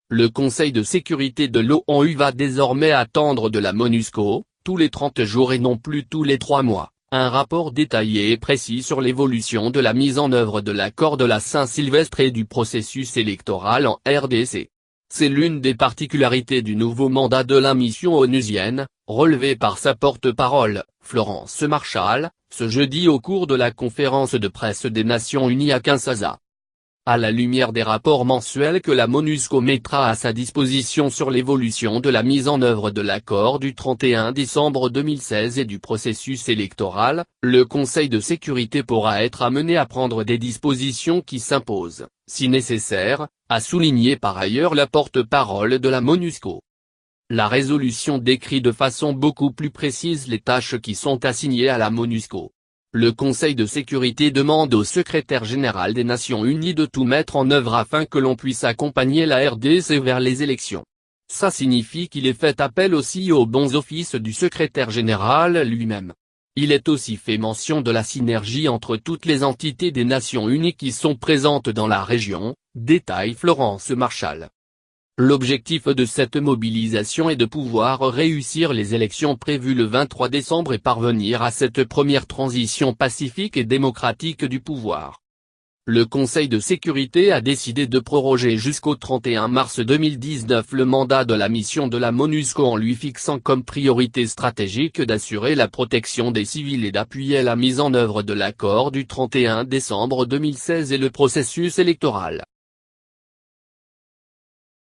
Le Conseil de sécurité de l'ONU va désormais attendre de la MONUSCO, tous les 30 jours et non plus tous les 3 mois, un rapport détaillé et précis sur l'évolution de la mise en œuvre de l'accord de la Saint-Sylvestre et du processus électoral en RDC. C'est l'une des particularités du nouveau mandat de la mission onusienne, relevée par sa porte-parole, Florence Marshall, ce jeudi au cours de la conférence de presse des Nations Unies à Kinshasa. À la lumière des rapports mensuels que la MONUSCO mettra à sa disposition sur l'évolution de la mise en œuvre de l'accord du 31 décembre 2016 et du processus électoral, le Conseil de sécurité pourra être amené à prendre des dispositions qui s'imposent, si nécessaire, a souligné par ailleurs la porte-parole de la MONUSCO. La résolution décrit de façon beaucoup plus précise les tâches qui sont assignées à la MONUSCO. Le Conseil de sécurité demande au secrétaire général des Nations Unies de tout mettre en œuvre afin que l'on puisse accompagner la RDC vers les élections. Ça signifie qu'il est fait appel aussi aux bons offices du secrétaire général lui-même. Il est aussi fait mention de la synergie entre toutes les entités des Nations Unies qui sont présentes dans la région, détaille Florence Marshall. L'objectif de cette mobilisation est de pouvoir réussir les élections prévues le 23 décembre et parvenir à cette première transition pacifique et démocratique du pouvoir. Le Conseil de sécurité a décidé de proroger jusqu'au 31 mars 2019 le mandat de la mission de la MONUSCO en lui fixant comme priorité stratégique d'assurer la protection des civils et d'appuyer la mise en œuvre de l'accord du 31 décembre 2016 et le processus électoral.